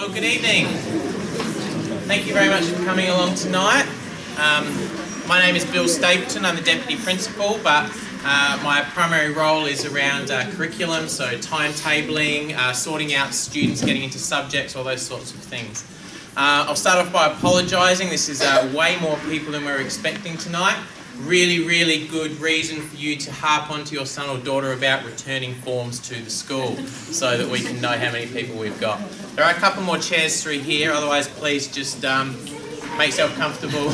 Well, good evening. Thank you very much for coming along tonight. My name is Bill Stapleton. I'm the Deputy Principal, but my primary role is around curriculum, so timetabling, sorting out students, getting into subjects, all those sorts of things. I'll start off by apologising. This is way more people than we were expecting tonight. Really good reason for you to harp onto your son or daughter about returning forms to the school so that we can know how many people we've got. There are a couple more chairs through here, otherwise please just make yourself comfortable.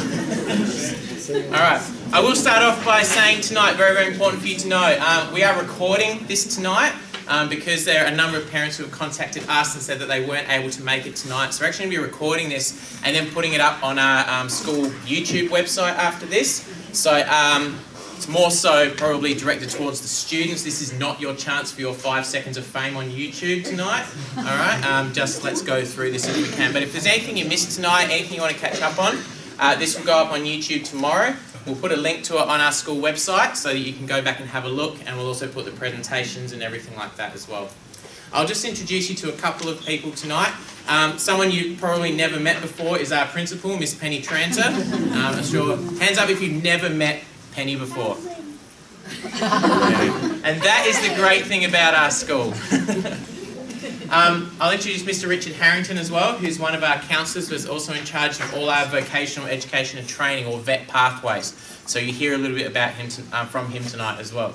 Alright, I will start off by saying tonight, very important for you to know, we are recording this tonight because there are a number of parents who have contacted us and said that they weren't able to make it tonight. So we're actually going to be recording this and then putting it up on our school YouTube website after this. So it's more so probably directed towards the students. This is not your chance for your 5 seconds of fame on YouTube tonight. All right, just let's go through this if we can. But if there's anything you missed tonight, anything you want to catch up on, this will go up on YouTube tomorrow. We'll put a link to it on our school website so that you can go back and have a look, and we'll also put the presentations and everything like that as well. I'll just introduce you to a couple of people tonight. Someone you've probably never met before is our principal, Miss Penny Tranter. I'm sure, hands up if you've never met Penny before. And that is the great thing about our school. I'll introduce Mr. Richard Harrington as well, who's one of our counsellors, who's also in charge of all our vocational education and training, or VET pathways. So you hear a little bit about him from him tonight as well.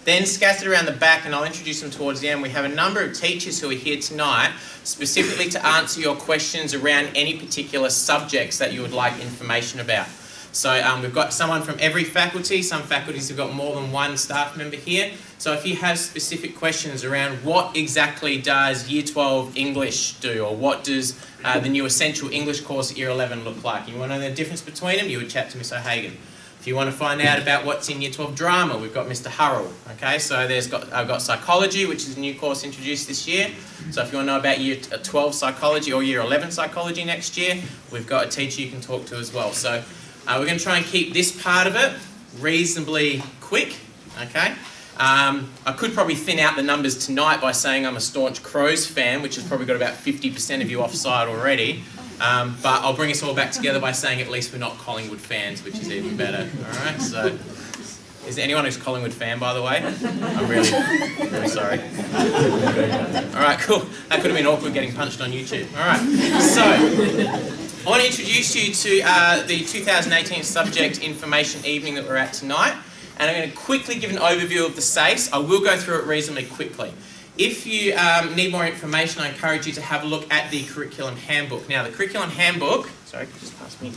Then scattered around the back, and I'll introduce them towards the end, we have a number of teachers who are here tonight specifically to answer your questions around any particular subjects that you would like information about. So we've got someone from every faculty. Some faculties have got more than one staff member here. So if you have specific questions around what exactly does Year 12 English do, or what does the new Essential English course at Year 11 look like, and you want to know the difference between them, you would chat to Miss O'Hagan. If you want to find out about what's in Year 12 drama, we've got Mr. Hurrell. Okay, so I've got psychology, which is a new course introduced this year. So if you want to know about Year 12 psychology or Year 11 psychology next year, we've got a teacher you can talk to as well. So we're going to try and keep this part of it reasonably quick. Okay. I could probably thin out the numbers tonight by saying I'm a staunch Crows fan, which has probably got about 50% of you offside already. But I'll bring us all back together by saying at least we're not Collingwood fans, which is even better. All right. So, is there anyone who's a Collingwood fan, by the way? I'm really sorry. All right, cool. That could have been awkward getting punched on YouTube. All right. So, I want to introduce you to the 2018 subject information evening that we're at tonight. And I'm going to quickly give an overview of the SACE. I will go through it reasonably quickly. If you need more information, I encourage you to have a look at the curriculum handbook. Now, the curriculum handbook, sorry, just pass me,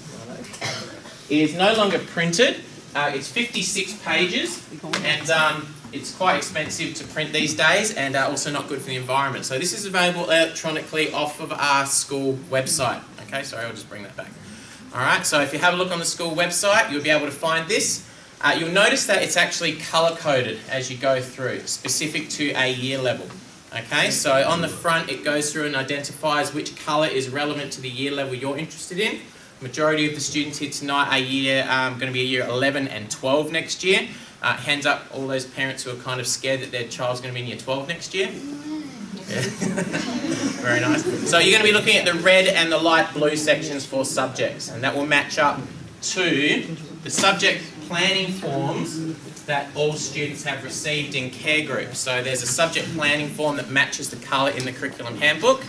is no longer printed. It's 56 pages, and it's quite expensive to print these days, and also not good for the environment. So this is available electronically off of our school website. Okay, sorry, I'll just bring that back. All right, so if you have a look on the school website, you'll be able to find this. You'll notice that it's actually colour-coded as you go through, specific to a year level. Okay, so on the front it goes through and identifies which colour is relevant to the year level you're interested in. Majority of the students here tonight are going to be a year 11 and 12 next year. Hands up all those parents who are kind of scared that their child's going to be in year 12 next year. Yeah. Very nice. So you're going to be looking at the red and the light blue sections for subjects, and that will match up to the subject planning forms that all students have received in care groups. So there's a subject planning form that matches the colour in the curriculum handbook,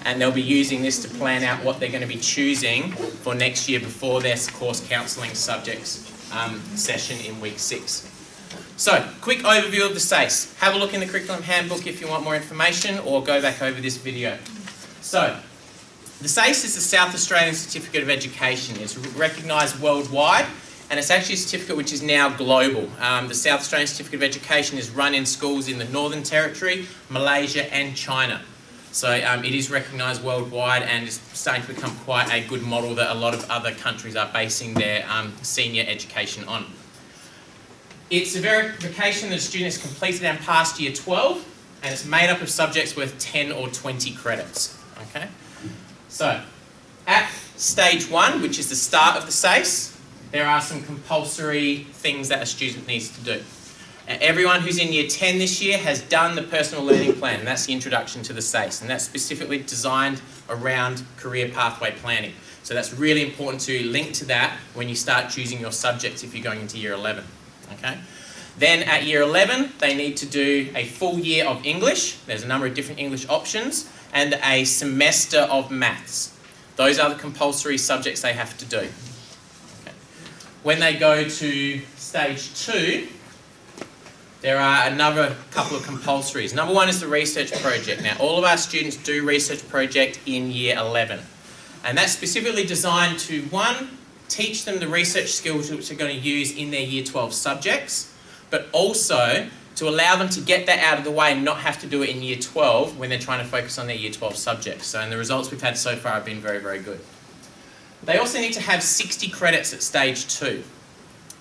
and they'll be using this to plan out what they're going to be choosing for next year before their course counselling subjects session in week 6. So, quick overview of the SACE. Have a look in the curriculum handbook if you want more information, or go back over this video. So, the SACE is the South Australian Certificate of Education. It's recognised worldwide, and it's actually a certificate which is now global. The South Australian Certificate of Education is run in schools in the Northern Territory, Malaysia and China. So it is recognised worldwide and is starting to become quite a good model that a lot of other countries are basing their senior education on. It's a verification that a student has completed and passed Year 12, and it's made up of subjects worth 10 or 20 credits. Okay? So, at stage 1, which is the start of the SACE, there are some compulsory things that a student needs to do. Everyone who's in Year 10 this year has done the personal learning plan, and that's the introduction to the SACE, and that's specifically designed around career pathway planning. So that's really important to link to that when you start choosing your subjects if you're going into Year 11. Okay? Then at Year 11, they need to do a full year of English. There's a number of different English options, and a semester of maths. Those are the compulsory subjects they have to do. Okay. When they go to Stage 2, there are another couple of compulsories. Number one is the research project. Now, all of our students do research project in Year 11. And that's specifically designed to, one, teach them the research skills which they're going to use in their Year 12 subjects, but also to allow them to get that out of the way and not have to do it in Year 12 when they're trying to focus on their Year 12 subjects. So, and the results we've had so far have been very, very good. They also need to have 60 credits at Stage 2.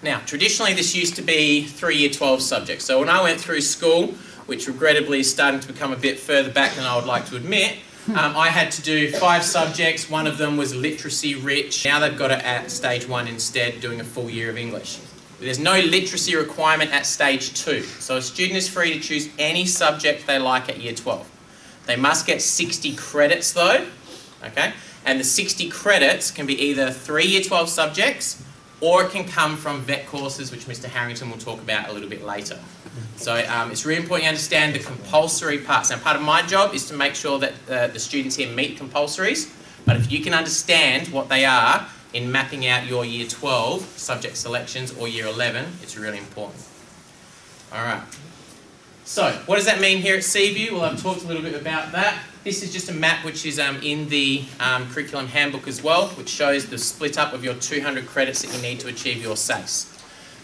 Now, traditionally this used to be 3 Year 12 subjects. So when I went through school, which regrettably is starting to become a bit further back than I would like to admit, I had to do 5 subjects. One of them was literacy rich. Now they've got it at Stage 1 instead, doing a full year of English. There's no literacy requirement at Stage 2. So a student is free to choose any subject they like at Year 12. They must get 60 credits though, okay? And the 60 credits can be either 3 Year 12 subjects, or it can come from VET courses, which Mr. Harrington will talk about a little bit later. So it's really important you understand the compulsory parts. Now, part of my job is to make sure that the students here meet compulsories, but if you can understand what they are in mapping out your Year 12 subject selections or Year 11, it's really important. All right. So, what does that mean here at Seaview? Well, I've talked a little bit about that. This is just a map which is in the curriculum handbook as well, which shows the split up of your 200 credits that you need to achieve your SACE.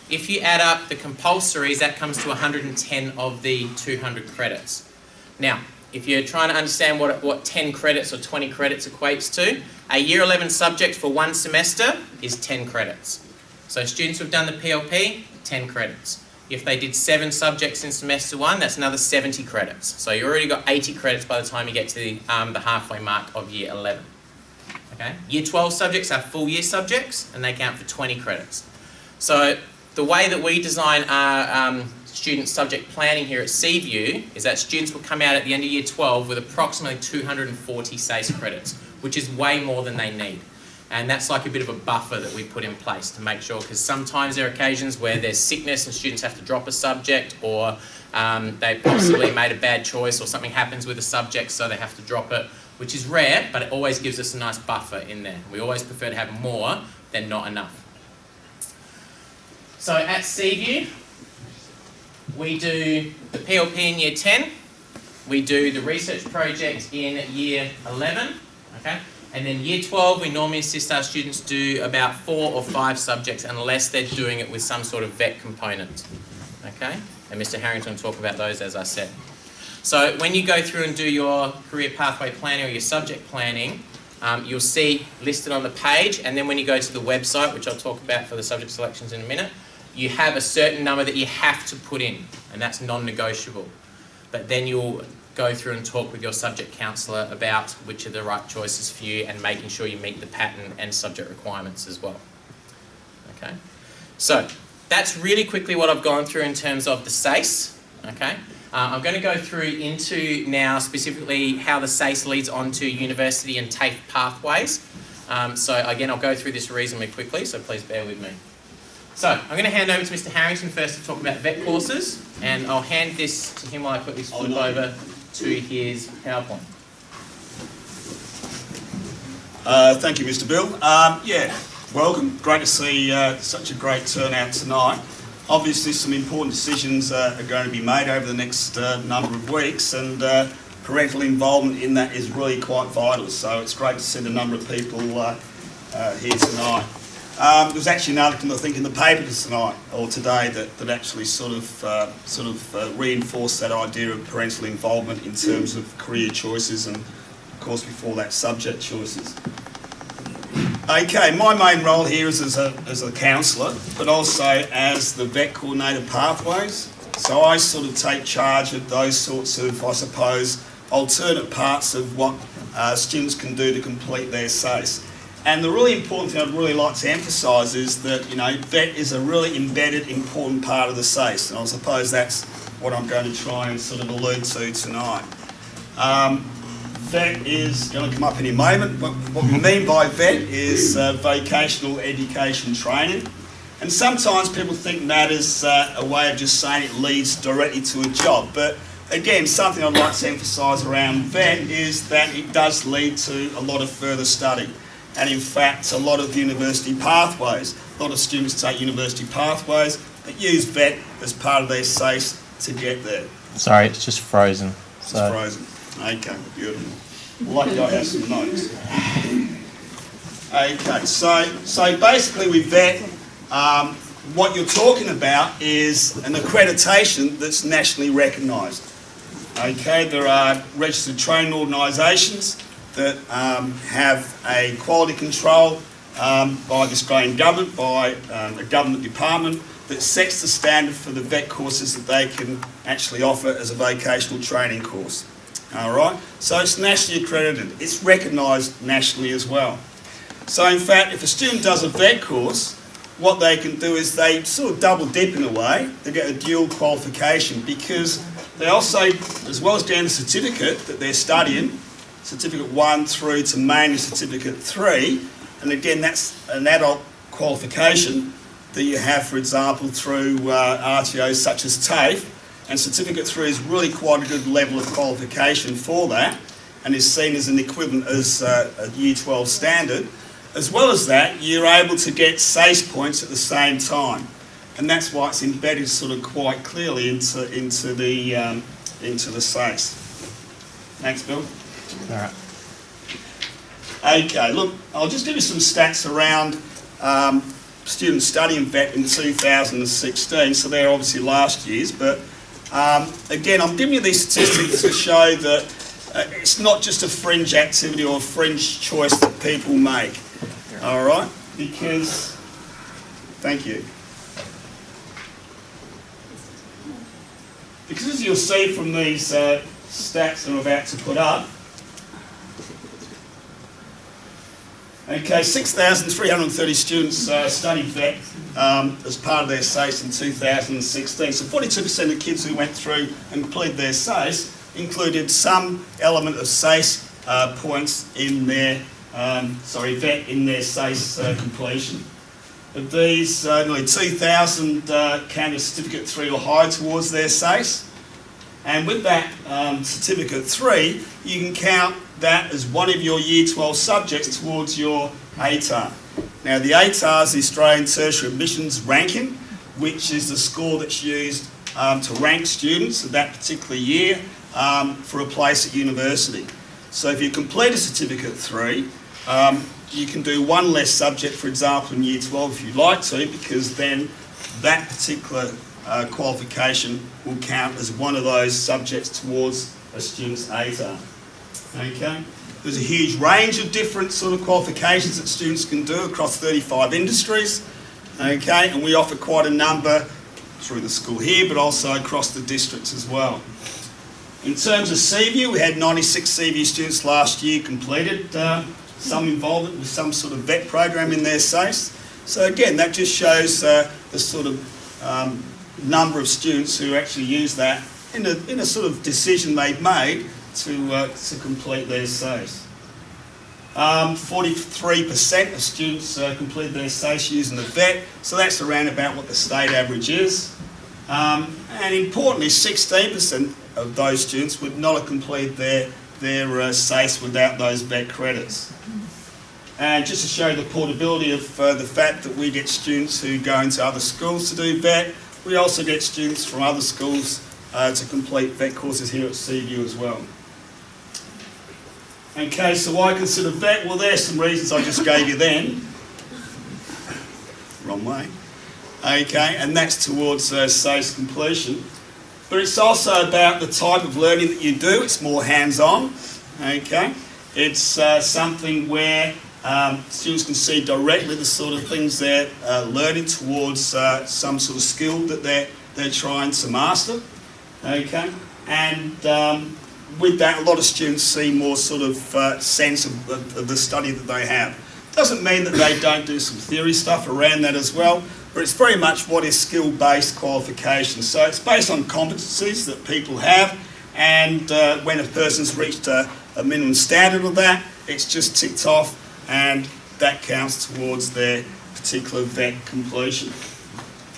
If you add up the compulsories, that comes to 110 of the 200 credits. Now, if you're trying to understand what 10 credits or 20 credits equates to, a Year 11 subject for 1 semester is 10 credits. So students who've done the PLP, 10 credits. If they did 7 subjects in semester 1, that's another 70 credits. So you already got 80 credits by the time you get to the halfway mark of Year 11. Okay? Year 12 subjects are full year subjects, and they count for 20 credits. So the way that we design our student subject planning here at Seaview is that students will come out at the end of Year 12 with approximately 240 SACE credits, which is way more than they need. And that's like a bit of a buffer that we put in place to make sure, because sometimes there are occasions where there's sickness and students have to drop a subject, or they possibly made a bad choice, or something happens with a subject so they have to drop it, which is rare, but it always gives us a nice buffer in there. We always prefer to have more than not enough. So at Seaview, we do the PLP in Year 10, we do the research project in Year 11, okay? And then Year 12, we normally assist our students do about 4 or 5 subjects unless they're doing it with some sort of VET component, okay? And Mr. Harrington will talk about those, as I said. So when you go through and do your career pathway planning or your subject planning, you'll see listed on the page, and then when you go to the website, which I'll talk about for the subject selections in a minute, you have a certain number that you have to put in, and that's non-negotiable. But then you'll go through and talk with your subject counsellor about which are the right choices for you and making sure you meet the pattern and subject requirements as well. Okay, so that's really quickly what I've gone through in terms of the SACE. Okay, I'm going to go through into now specifically how the SACE leads on to university and TAFE pathways. So again, I'll go through this reasonably quickly, so please bear with me. So, I'm going to hand over to Mr. Harrington first to talk about VET courses, and I'll hand this to him while I quickly flip over to his PowerPoint. Thank you, Mr. Bill. Yeah, welcome. Great to see such a great turnout tonight. Obviously, some important decisions are going to be made over the next number of weeks, and parental involvement in that is really quite vital. So it's great to see the number of people here tonight. There was actually an article, I think, in the paper tonight or today that actually sort of reinforced that idea of parental involvement in terms of career choices and, of course, before that, subject choices. Okay, my main role here is as a counsellor, but also as the VET coordinator pathways. So I sort of take charge of those sorts of, I suppose, alternate parts of what students can do to complete their SACE. And the really important thing I'd really like to emphasise is that, you know, VET is a really embedded, important part of the SACE, and I suppose that's what I'm going to try and sort of allude to tonight. VET is going to come up in a moment. What we mean by VET is vocational education training. And sometimes people think that is a way of just saying it leads directly to a job. But again, something I'd like to emphasise around VET is that it does lead to a lot of further study. And in fact, a lot of university pathways, a lot of students take university pathways that use VET as part of their SACE to get there. Sorry, it's just frozen. It's frozen. Okay, beautiful. Lucky I have some notes. Okay, so basically with VET, what you're talking about is an accreditation that's nationally recognised. Okay, there are registered training organisations that have a quality control by the Australian government, by a government department that sets the standard for the VET courses that they can actually offer as a vocational training course. All right, so it's nationally accredited. It's recognised nationally as well. So in fact, if a student does a VET course, what they can do is they sort of double dip in a way. They get a dual qualification because they also, as well as getting a certificate that they're studying, Certificate 1 through to mainly Certificate 3, and again that's an adult qualification that you have, for example, through RTOs such as TAFE, and Certificate 3 is really quite a good level of qualification for that and is seen as an equivalent as a Year 12 standard. As well as that, you're able to get SACE points at the same time, and that's why it's embedded sort of quite clearly into the SACE. Thanks, Bill. All right. Okay, look, I'll just give you some stats around students studying VET in 2016. So they're obviously last year's, but again, I'm giving you these statistics to show that it's not just a fringe activity or a fringe choice that people make. All right, because, thank you. Because as you'll see from these stats I'm about to put up, okay, 6,330 students studied VET as part of their SACE in 2016. So 42% of kids who went through and completed their SACE included some element of SACE points in their VET in their SACE completion. Of these, nearly 2,000 counted Certificate 3 or higher towards their SACE. And with that Certificate 3, you can count that as one of your Year 12 subjects towards your ATAR. Now the ATAR is the Australian Tertiary Admissions Ranking, which is the score that's used to rank students of that particular year for a place at university. So if you complete a Certificate 3, you can do one less subject, for example, in Year 12 if you'd like to, because then that particular qualification will count as one of those subjects towards a student's ATAR. Okay? There's a huge range of different sort of qualifications that students can do across 35 industries. Okay? And we offer quite a number through the school here, but also across the districts as well. In terms of Seaview, we had 96 Seaview students last year completed some involvement with some sort of VET program in their SACE. So again, that just shows the sort of number of students who actually use that in a sort of decision they've made to complete their SACE. 43% of students completed their SACE using the VET, so that's around about what the state average is. And importantly, 16% of those students would not have completed their SACE without those VET credits. And just to show the portability of the fact that we get students who go into other schools to do VET, we also get students from other schools to complete VET courses here at Seaview as well. Okay, so why consider VET? Well, there's some reasons I just gave you then. Wrong way. Okay, and that's towards SACE completion. But it's also about the type of learning that you do. It's more hands-on. Okay, it's something where students can see directly the sort of things they're learning towards some sort of skill that they're trying to master. Okay, and with that, a lot of students see more sort of sense of the study that they have. Doesn't mean that they don't do some theory stuff around that as well, but it's very much what is skill-based qualification. So it's based on competencies that people have, and when a person's reached a minimum standard of that, it's just ticked off, and that counts towards their particular vet completion.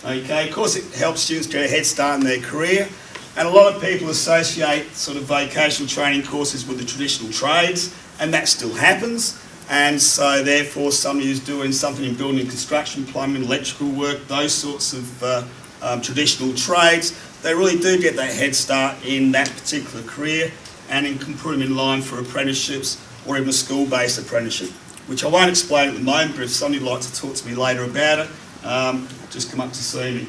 Okay, of course it helps students get a head start in their career, and a lot of people associate sort of vocational training courses with the traditional trades, and that still happens. And so therefore somebody who's doing something in building and construction, plumbing, electrical work, those sorts of traditional trades, they really do get that head start in that particular career, and it can put them in line for apprenticeships or even a school-based apprenticeship, which I won't explain at the moment, but if somebody would like to talk to me later about it, just come up to see me.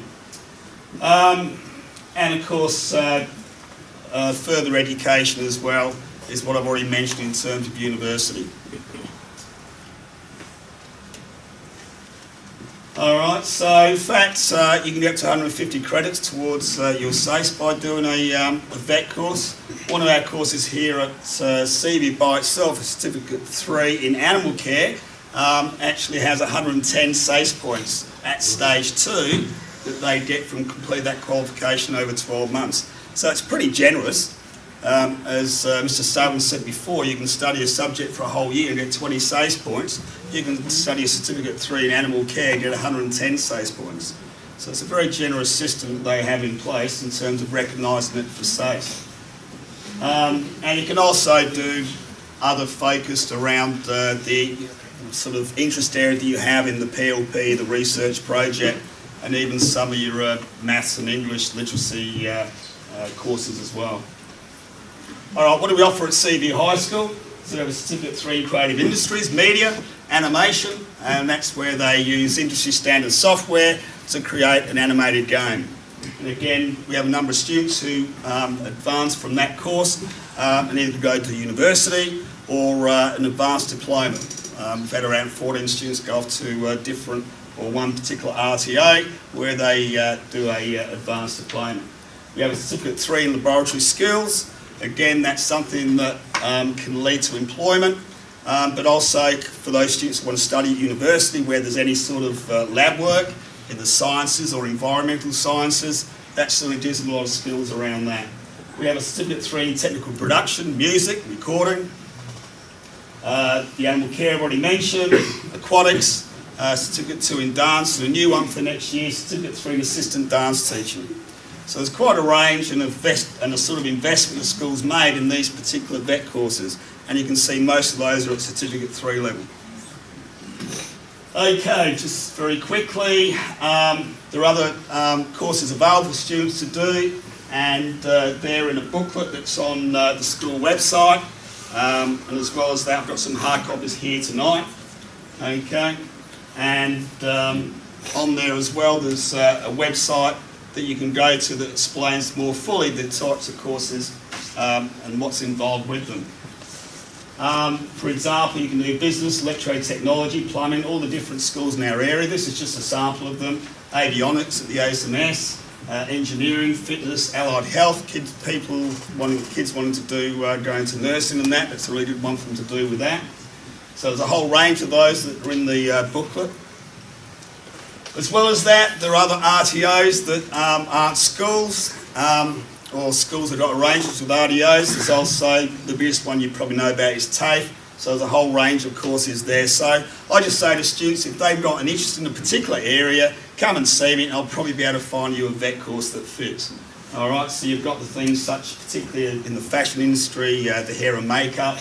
And of course, further education as well is what I've already mentioned in terms of university. Alright, so in fact you can get up to 150 credits towards your SACE by doing a vet course. One of our courses here at Seaview by itself, a Certificate 3 in Animal Care, actually has 110 SACE points at Stage 2 that they get from completing that qualification over 12 months. So it's pretty generous. As Mr. Sullivan said before, you can study a subject for a whole year and get 20 SACE points. You can study a Certificate 3 in Animal Care and get 110 SACE points. So it's a very generous system that they have in place in terms of recognising it for SACE. And you can also do other focused around the sort of interest area that you have in the PLP, the research project, and even some of your maths and English literacy courses as well. Alright, what do we offer at Seaview High School? So we have a Certificate 3 in Creative Industries, Media, Animation, and that's where they use industry standard software to create an animated game. And again, we have a number of students who advance from that course and either go to university or an advanced diploma. We've had around 14 students go off to different, or one particular RTA, where they do a advanced diploma. We have a Certificate 3 in Laboratory Skills. Again, that's something that can lead to employment, but also for those students who want to study at university where there's any sort of lab work in the sciences or environmental sciences, that certainly gives them a lot of skills around that. We have a Certificate 3 in Technical Production, Music, Recording, the Animal Care I've already mentioned, Aquatics, Certificate 2 in Dance, and a new one for next year, Certificate 3 in Assistant Dance Teaching. So there's quite a range and a sort of investment the school's made in these particular vet courses, and you can see most of those are at Certificate 3 level. Okay, just very quickly, there are other courses available for students to do, and they're in a booklet that's on the school website, and as well as that I've got some hard copies here tonight. Okay, and on there as well there's a website that you can go to that explains more fully the types of courses and what's involved with them. For example, you can do business, electro-technology, plumbing, all the different schools in our area. This is just a sample of them. Avionics at the ASMS, engineering, fitness, allied health, kids wanting to do go into nursing and that's a really good one for them to do with that. So there's a whole range of those that are in the booklet. As well as that, there are other RTOs that aren't schools, or schools that have got arrangements with RTOs. There's also, the biggest one you probably know about is TAFE, so there's a whole range of courses there. So I just say to students, if they've got an interest in a particular area, come and see me and I'll probably be able to find you a vet course that fits. Alright, so you've got the things such, particularly in the fashion industry, the hair and makeup,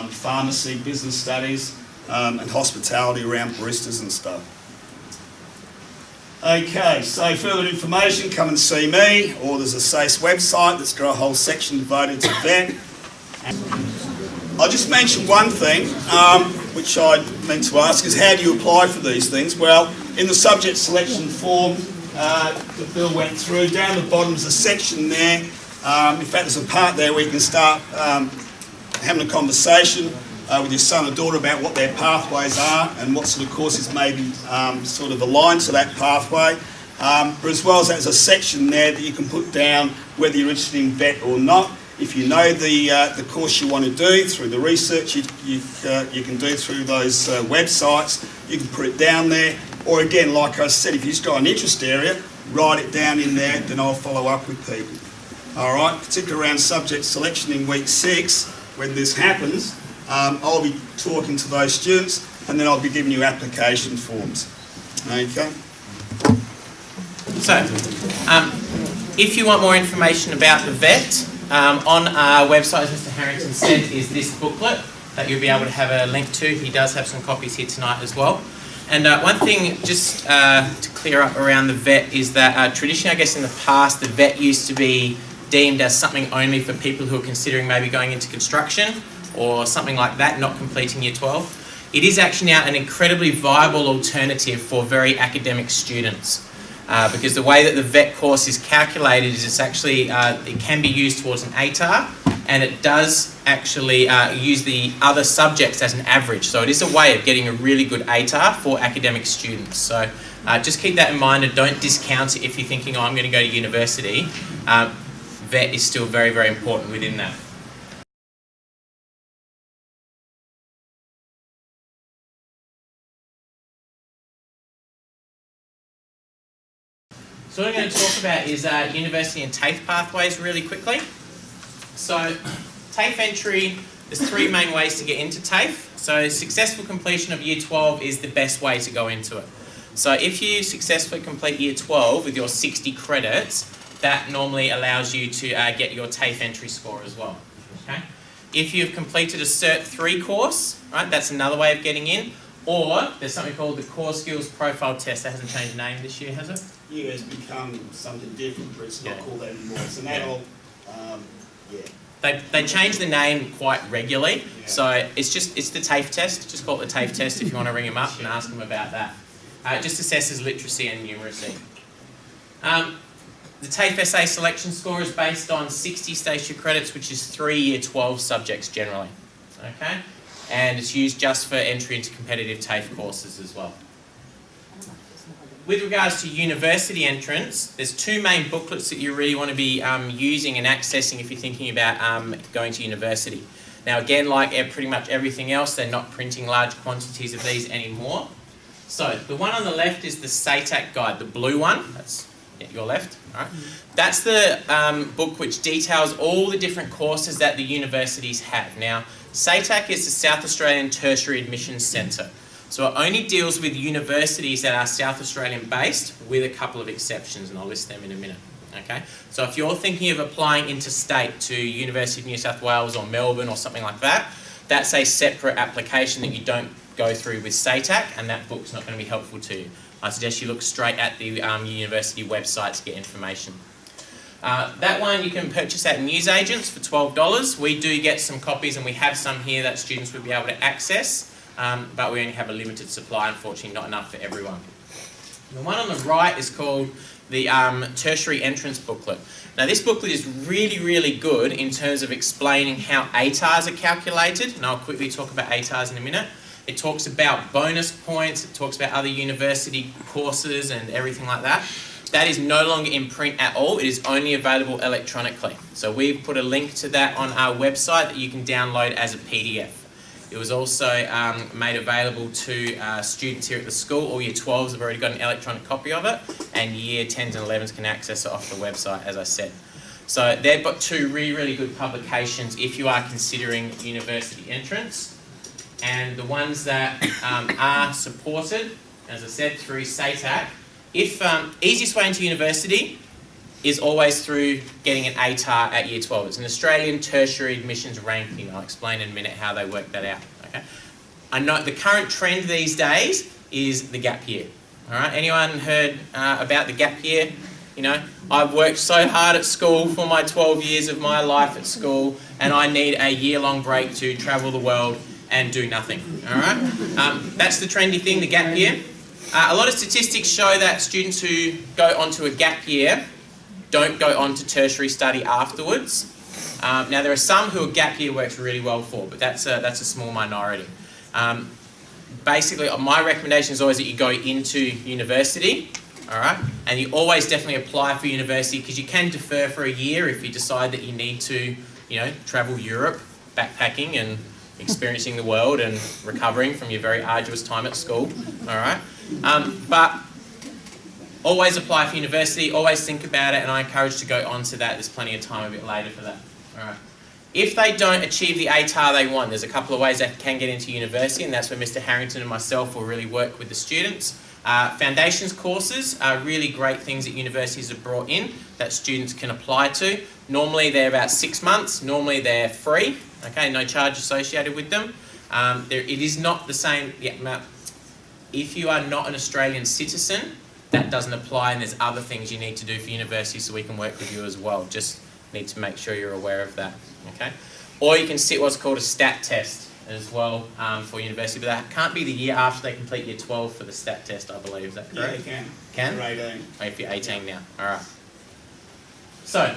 pharmacy, business studies, and hospitality around baristas and stuff. Okay, so further information, come and see me, or there's a SACE website that's got a whole section devoted to vet. I'll just mention one thing, which I meant to ask, is how do you apply for these things? Well, in the subject selection form that Bill went through, down the bottom is a section there. In fact, there's a part there where you can start having a conversation with your son or daughter about what their pathways are and what sort of courses may be sort of aligned to that pathway. But as well as that, there's a section there that you can put down whether you're interested in vet or not. If you know the course you want to do through the research you can do through those websites, you can put it down there. Or again, like I said, if you've just got an interest area, write it down in there, then I'll follow up with people. All right, particularly around subject selection in week 6, when this happens, I'll be talking to those students and then I'll be giving you application forms. Okay. So, if you want more information about the VET, on our website, as Mr. Harrington said, is this booklet that you'll be able to have a link to. He does have some copies here tonight as well. And one thing just to clear up around the VET is that traditionally, I guess in the past, the VET used to be deemed as something only for people who are considering maybe going into construction or something like that, not completing Year 12. It is actually now an incredibly viable alternative for very academic students. Because the way that the VET course is calculated is it's actually, it can be used towards an ATAR, and it does actually use the other subjects as an average. So it is a way of getting a really good ATAR for academic students. So just keep that in mind and don't discount it if you're thinking, oh, I'm going to go to university. VET is still very, very important within that. So what I'm going to talk about is university and TAFE pathways really quickly. So TAFE entry, there's 3 main ways to get into TAFE. So successful completion of Year 12 is the best way to go into it. So if you successfully complete Year 12 with your 60 credits, that normally allows you to get your TAFE entry score as well. Okay? If you've completed a Cert 3 course, right, that's another way of getting in. Or there's something called the Core Skills Profile Test. That hasn't changed name this year, has it? Yeah, it's become something different, but it's not called that anymore. It's an adult, They change the name quite regularly, so it's the TAFE test. Just call it the TAFE test if you want to ring them up and ask them about that. It just assesses literacy and numeracy. The TAFE SA selection score is based on 60 stationary credits, which is 3 Year 12 subjects generally. Okay, and it's used just for entry into competitive TAFE courses as well. With regards to university entrance, there's 2 main booklets that you really want to be using and accessing if you're thinking about going to university. Now again, like pretty much everything else, they're not printing large quantities of these anymore. So the one on the left is the SATAC guide, the blue one. That's your left. All right. That's the book which details all the different courses that the universities have. Now, SATAC is the South Australian Tertiary Admissions Centre. So it only deals with universities that are South Australian based, with a couple of exceptions, and I'll list them in a minute. Okay? So if you're thinking of applying interstate to University of New South Wales or Melbourne or something like that, that's a separate application that you don't go through with SATAC, and that book's not going to be helpful to you. I suggest you look straight at the university website to get information. That one you can purchase at newsagents for $12. We do get some copies, and we have some here that students would be able to access. But we only have a limited supply, unfortunately not enough for everyone. The one on the right is called the Tertiary Entrance Booklet. Now this booklet is really, really good in terms of explaining how ATARs are calculated, and I'll quickly talk about ATARs in a minute. It talks about bonus points, it talks about other university courses and everything like that. That is no longer in print at all, it is only available electronically. So we've put a link to that on our website that you can download as a PDF. It was also made available to students here at the school. All Year 12s have already got an electronic copy of it, and Year 10s and 11s can access it off the website, as I said. So they've got 2 really, really good publications if you are considering university entrance. And the ones that are supported, as I said, through SATAC, easiest way into university is always through getting an ATAR at Year 12. It's an Australian Tertiary Admissions Ranking. I'll explain in a minute how they work that out. Okay? I know the current trend these days is the gap year. All right? Anyone heard about the gap year? You know, I've worked so hard at school for my 12 years of my life at school, and I need a year-long break to travel the world and do nothing. All right? That's the trendy thing, the gap year. A lot of statistics show that students who go onto a gap year don't go on to tertiary study afterwards. Now there are some who a gap year works really well for, but that's a small minority. Basically, my recommendation is always that you go into university, all right, and you always definitely apply for university because you can defer for a year if you decide that you need to travel Europe, backpacking and experiencing the world and recovering from your very arduous time at school, all right? But always apply for university, always think about it, and I encourage you to go on to that. There's plenty of time a bit later for that, all right? If they don't achieve the ATAR they want, there's a couple of ways they can get into university, and that's where Mr. Harrington and myself will really work with the students. Foundations courses are really great things that universities have brought in that students can apply to. Normally they're about 6 months, normally they're free, okay, no charge associated with them. It is not the same, if you are not an Australian citizen, that doesn't apply, and there's other things you need to do for university so we can work with you as well. Just need to make sure you're aware of that, okay? Or you can sit what's called a STAT test as well for university, but that can't be the year after they complete year 12 for the STAT test, I believe. Is that correct? Yeah, you can. Can? You're 18. Oh, if you're 18 now. All right. So,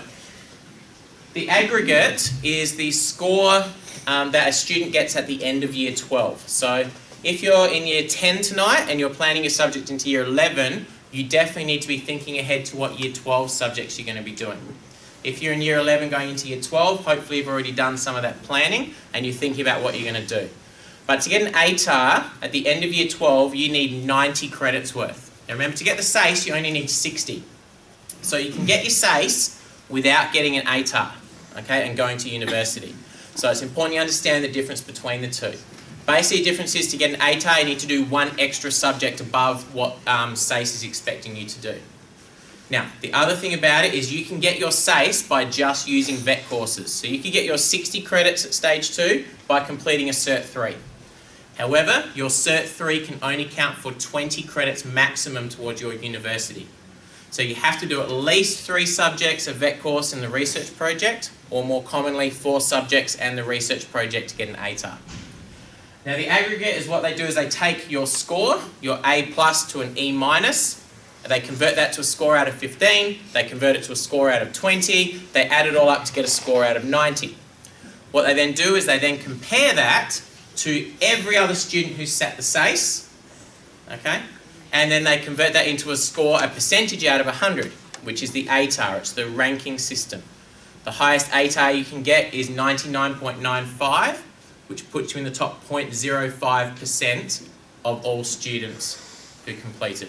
the aggregate is the score that a student gets at the end of year 12. So, if you're in year 10 tonight and you're planning your subject into year 11, you definitely need to be thinking ahead to what year 12 subjects you're going to be doing. If you're in year 11 going into year 12, hopefully you've already done some of that planning and you're thinking about what you're going to do. But to get an ATAR at the end of year 12, you need 90 credits worth. Now remember, to get the SACE, you only need 60. So you can get your SACE without getting an ATAR, okay, and going to university. So it's important you understand the difference between the two. Basically, the difference is to get an ATAR, you need to do one extra subject above what SACE is expecting you to do. Now, the other thing about it is you can get your SACE by just using VET courses. So you can get your 60 credits at stage 2 by completing a Cert 3. However, your Cert 3 can only count for 20 credits maximum towards your university. So you have to do at least 3 subjects, a VET course and the research project, or more commonly 4 subjects and the research project to get an ATAR. Now the aggregate is what they do is they take your score, your A+ to an E-, they convert that to a score out of 15, they convert it to a score out of 20, they add it all up to get a score out of 90. What they then do is they then compare that to every other student who's sat the SACE, okay? And then they convert that into a score, a percentage out of 100, which is the ATAR, it's the ranking system. The highest ATAR you can get is 99.95, which puts you in the top 0.05% of all students who completed.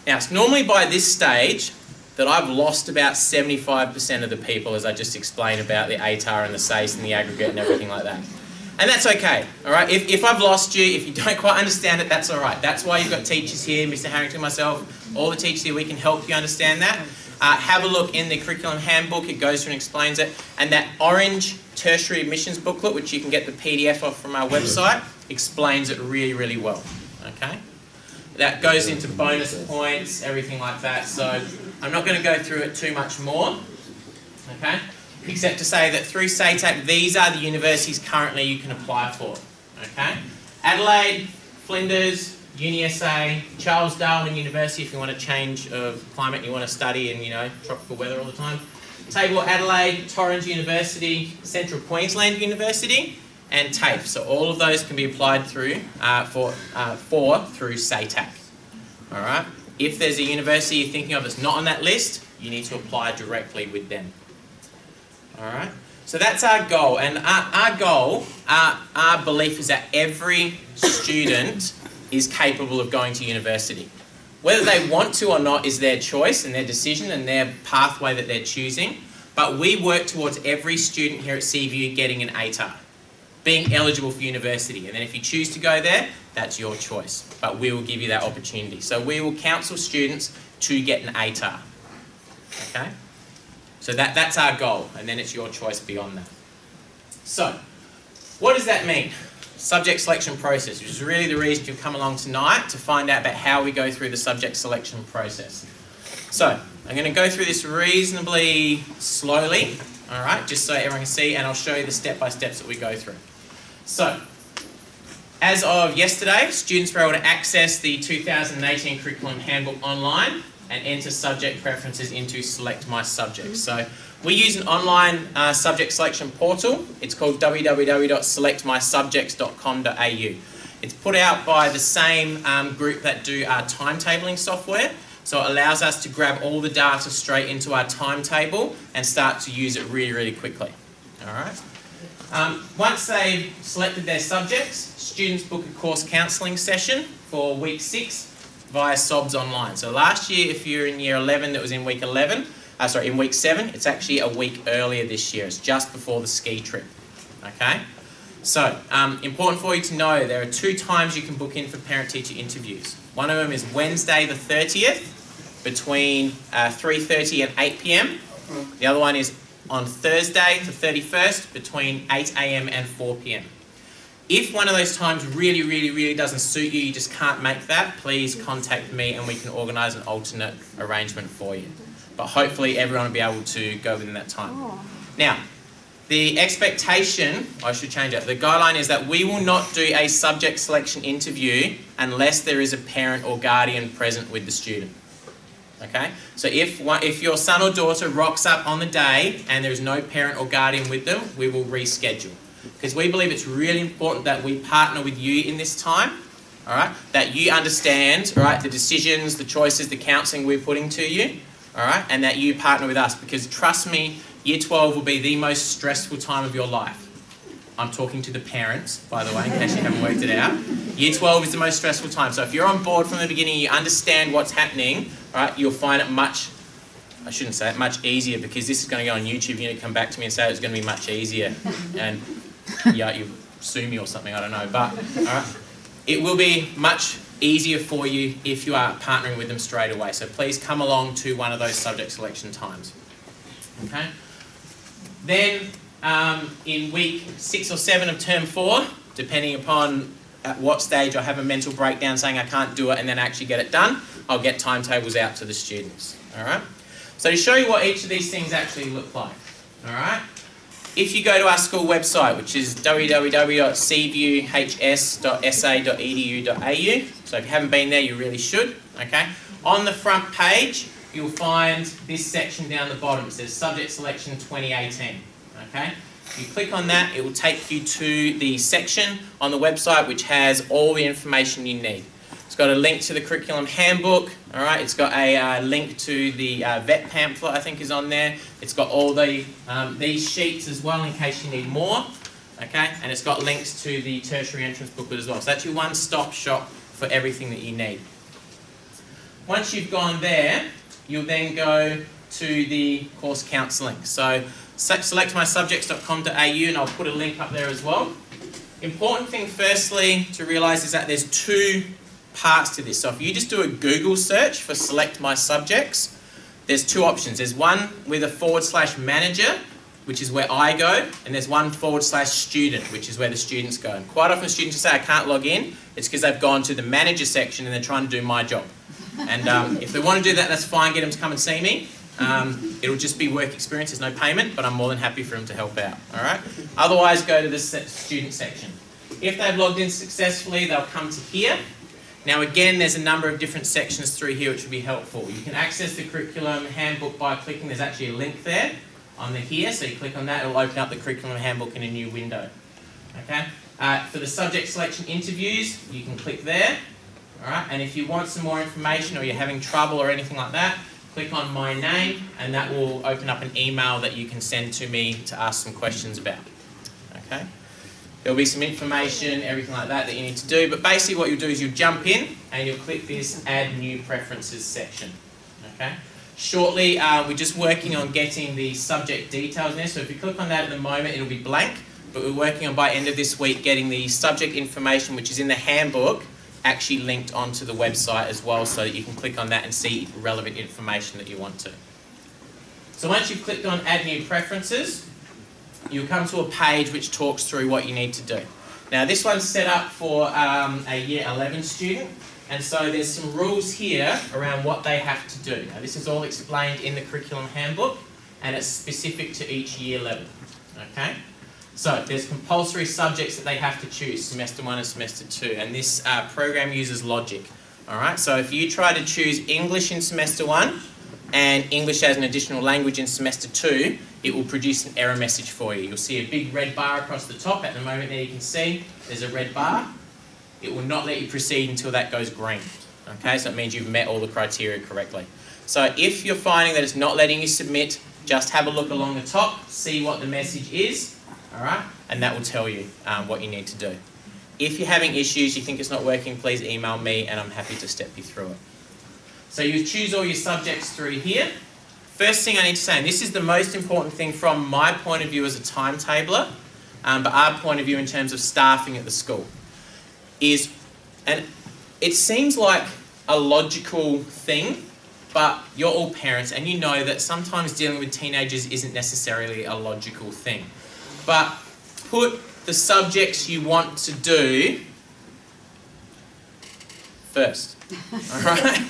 Now, it's normally by this stage that I've lost about 75% of the people, as I just explained about the ATAR and the SACE and the aggregate and everything like that. And that's okay, all right? If I've lost you, if you don't quite understand it, that's all right. That's why you've got teachers here, Mr. Harrington, myself, all the teachers here, we can help you understand that. Have a look in the curriculum handbook, it goes through and explains it. And that orange tertiary admissions booklet, which you can get the PDF of from our website, explains it really, really well, okay? That goes into bonus points, everything like that. So I'm not going to go through it too much more, okay? Except to say that through SATAC, these are the universities currently you can apply for, okay? Adelaide, Flinders, UniSA, Charles Darwin University if you want a change of climate and you want to study in, tropical weather all the time. Table Adelaide, Torrens University, Central Queensland University, and TAFE. So all of those can be applied through through SATAC. All right. If there's a university you're thinking of that's not on that list, you need to apply directly with them. All right. So that's our goal, and our goal, our belief is that every student is capable of going to university. Whether they want to or not is their choice and their decision and their pathway that they're choosing. But we work towards every student here at Seaview getting an ATAR, being eligible for university. And then if you choose to go there, that's your choice. But we will give you that opportunity. So we will counsel students to get an ATAR. Okay? So that's our goal. And then it's your choice beyond that. So, what does that mean? Subject selection process, which is really the reason you've come along tonight to find out about how we go through the subject selection process. So, I'm going to go through this reasonably slowly, all right, just so everyone can see, and I'll show you the step-by-steps that we go through. So, as of yesterday, students were able to access the 2018 Curriculum Handbook online and enter subject preferences into Select My Subjects. So, we use an online subject selection portal. It's called www.selectmysubjects.com.au. It's put out by the same group that do our timetabling software. So it allows us to grab all the data straight into our timetable and start to use it really, really quickly. All right. Once they've selected their subjects, students book a course counselling session for week 6 via SOBs online. So last year, if you're in year 11, that was in week 11. In week 7, it's actually a week earlier this year. It's just before the ski trip. Okay. So important for you to know, there are 2 times you can book in for parent-teacher interviews. One of them is Wednesday the 30th between 3:30 and 8 p.m. The other one is on Thursday the 31st between 8 a.m. and 4 p.m. If one of those times really doesn't suit you, you just can't make that, please contact me and we can organise an alternate arrangement for you. But hopefully everyone will be able to go within that time. Now, the expectation, I should change it, the guideline is that we will not do a subject selection interview unless there is a parent or guardian present with the student. Okay? So if your son or daughter rocks up on the day and there is no parent or guardian with them, we will reschedule. Because we believe it's really important that we partner with you in this time, all right? That you understand, all right, the decisions, the choices, the counselling we're putting to you, all right? And that you partner with us, because trust me, Year 12 will be the most stressful time of your life. I'm talking to the parents, by the way, in case you haven't worked it out. Year 12 is the most stressful time. So if you're on board from the beginning, you understand what's happening, all right, you'll find it much easier, because this is going to go on YouTube. You're going to come back to me and say it's going to be much easier. And yeah, you sue me or something, I don't know. But all right, it will be much easier for you if you are partnering with them straight away. So please come along to one of those subject selection times. Okay? Then in week 6 or 7 of term 4, depending upon at what stage I have a mental breakdown saying I can't do it and then actually get it done, I'll get timetables out to the students. All right? So to show you what each of these things actually look like, all right? If you go to our school website, which is www.seaviewhs.sa.edu.au, so if you haven't been there, you really should, okay? On the front page, you'll find this section down the bottom. It says Subject Selection 2018, okay? If you click on that, it will take you to the section on the website which has all the information you need. It's got a link to the curriculum handbook, all right? It's got a link to the vet pamphlet, I think, is on there. It's got all the these sheets as well in case you need more, okay? And it's got links to the tertiary entrance booklet as well. So that's your one-stop shop for everything that you need. Once you've gone there, you'll then go to the course counselling. So selectmysubjects.com.au, and I'll put a link up there as well. Important thing firstly to realise is that there's 2 parts to this. So if you just do a Google search for Select My Subjects, there's 2 options. There's one with a /manager, which is where I go, and there's one /student, which is where the students go. And quite often students say I can't log in. It's because they've gone to the manager section and they're trying to do my job. And if they want to do that, that's fine. Get them to come and see me. It'll just be work experience. There's no payment, but I'm more than happy for them to help out. All right. Otherwise, go to the student section. If they've logged in successfully, they'll come to here. Now again, there's a number of different sections through here which will be helpful. You can access the curriculum handbook by clicking, there's actually a link there on the here, so you click on that, it'll open up the curriculum handbook in a new window. Okay. For the subject selection interviews, you can click there. All right. And if you want some more information or you're having trouble or anything like that, click on my name and that will open up an email that you can send to me to ask some questions about. Okay. There'll be some information, everything like that you need to do, but basically what you'll do is you'll jump in and you'll click this Add New Preferences section. Okay. Shortly, we're just working on getting the subject details in there, so if you click on that at the moment, it'll be blank, but we're working on, by end of this week, getting the subject information, which is in the handbook, actually linked onto the website as well, so that you can click on that and see relevant information that you want to. So once you've clicked on Add New Preferences, you'll come to a page which talks through what you need to do. Now this one's set up for a Year 11 student, and so there's some rules here around what they have to do. Now this is all explained in the curriculum handbook, and it's specific to each year level. Okay? So there's compulsory subjects that they have to choose, semester 1 and semester 2, and this program uses logic. Alright, so if you try to choose English in semester 1 and English as an additional language in semester 2, it will produce an error message for you. You'll see a big red bar across the top. At the moment there you can see there's a red bar. It will not let you proceed until that goes green. Okay, so it means you've met all the criteria correctly. So if you're finding that it's not letting you submit just have a look along the top, see what the message is, all right, and that will tell you what you need to do. If you're having issues, you think it's not working, please email me and I'm happy to step you through it. So you choose all your subjects through here. First thing I need to say, and this is the most important thing from my point of view as a timetabler, but our point of view in terms of staffing at the school, is, and it seems like a logical thing, but you're all parents and you know that sometimes dealing with teenagers isn't necessarily a logical thing. But put the subjects you want to do first. Alright?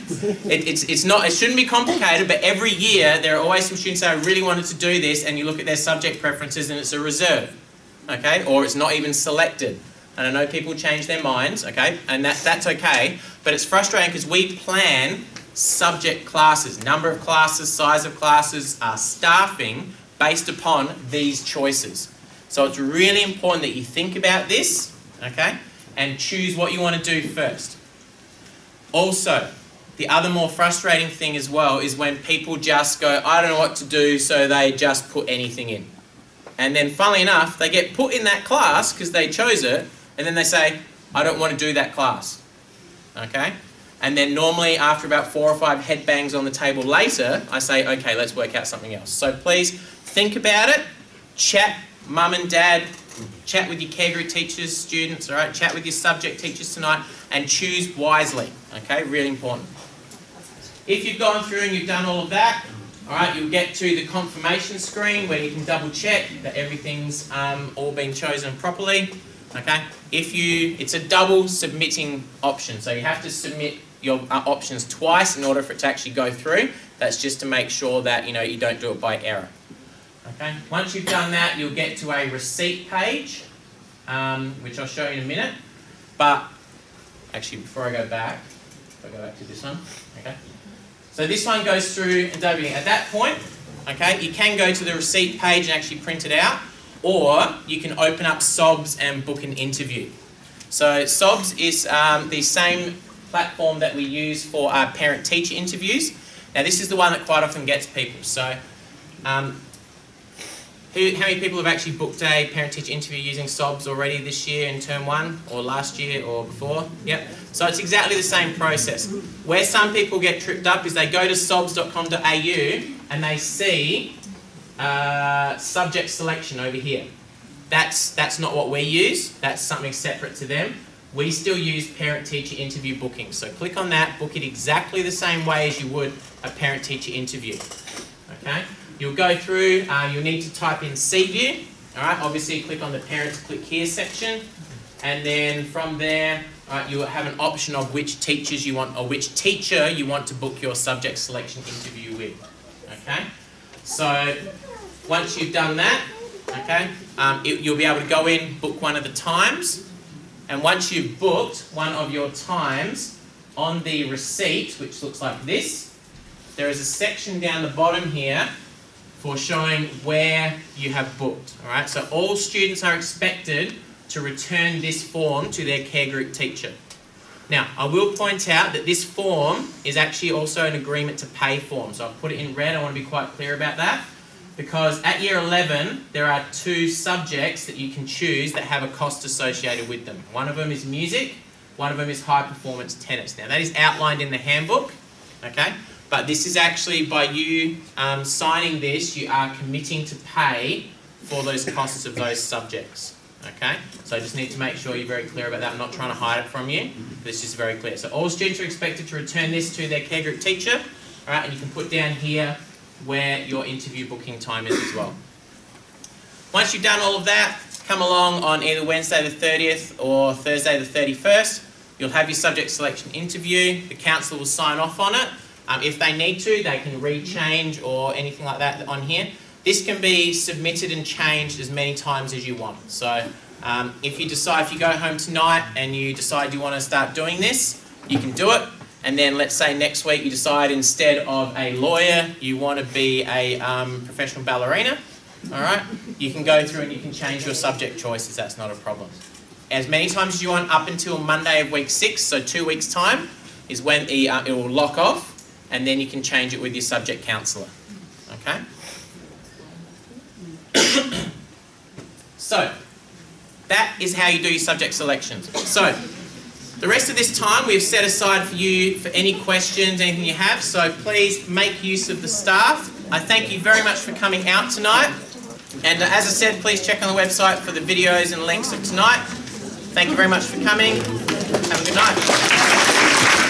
It shouldn't be complicated, but every year there are always some students that I really wanted to do this, and you look at their subject preferences and it's a reserve. Okay? Or it's not even selected. And I know people change their minds, okay? And that's okay, but it's frustrating because we plan subject classes, number of classes, size of classes, staffing based upon these choices. So it's really important that you think about this, okay? And choose what you want to do first. Also, the other more frustrating thing as well is when people just go, I don't know what to do, so they just put anything in. And then funnily enough, they get put in that class because they chose it, and then they say, I don't want to do that class. Okay? And then normally after about 4 or 5 headbangs on the table later, I say, okay, let's work out something else. So please think about it, chat, mum and dad, chat with your care group teachers, students, all right? Chat with your subject teachers tonight and choose wisely, okay? Really important. If you've gone through and you've done all of that, all right, you'll get to the confirmation screen where you can double check that everything's all been chosen properly, okay? It's a double submitting option, so you have to submit your options twice in order for it to actually go through. That's just to make sure that you don't do it by error. Okay. Once you've done that, you'll get to a receipt page, which I'll show you in a minute. But actually, before I go back to this one, okay. So this one goes through and everything. At that point, okay, you can go to the receipt page and actually print it out, or you can open up SOBs and book an interview. So SOBs is the same platform that we use for our parent-teacher interviews. Now this is the one that quite often gets people. So how many people have actually booked a parent-teacher interview using SOBs already this year in term 1 or last year or before? Yep. So it's exactly the same process. Where some people get tripped up is they go to sobs.com.au and they see subject selection over here. That's not what we use. That's something separate to them. We still use parent-teacher interview booking. So click on that, book it exactly the same way as you would a parent-teacher interview. Okay? You'll go through, you'll need to type in Seaview. Alright, obviously click on the Parents Click Here section. And then from there, you'll have an option of which teachers you want, or which teacher you want to book your subject selection interview with. Okay? So once you've done that, okay, you'll be able to go in, book one of the times. And once you've booked one of your times, on the receipt, which looks like this, there is a section down the bottom here for showing where you have booked. All right, so all students are expected to return this form to their care group teacher. Now, I will point out that this form is actually also an agreement to pay form. So I've put it in red. I want to be quite clear about that. Because at year 11, there are 2 subjects that you can choose that have a cost associated with them. One of them is music, one of them is high performance tennis. Now that is outlined in the handbook, okay? But this is actually, by you signing this, you are committing to pay for those costs of those subjects, okay? So I just need to make sure you're very clear about that. I'm not trying to hide it from you. This is very clear. So all students are expected to return this to their care group teacher, all right? And you can put down here where your interview booking time is as well. Once you've done all of that, come along on either Wednesday the 30th or Thursday the 31st. You'll have your subject selection interview. The counsellor will sign off on it. If they need to, they can rechange or anything like that on here. This can be submitted and changed as many times as you want. So if you go home tonight and you decide you want to start doing this, you can do it. And then let's say next week you decide instead of a lawyer, you want to be a professional ballerina, all right? You can go through and you can change your subject choices. That's not a problem. As many times as you want up until Monday of week 6, so 2 weeks' time, is when it will lock off, and then you can change it with your subject counsellor, okay? So, that is how you do your subject selections. So, the rest of this time we've set aside for you for any questions, anything you have, so please make use of the staff. I thank you very much for coming out tonight. And as I said, please check on the website for the videos and links of tonight. Thank you very much for coming. Have a good night.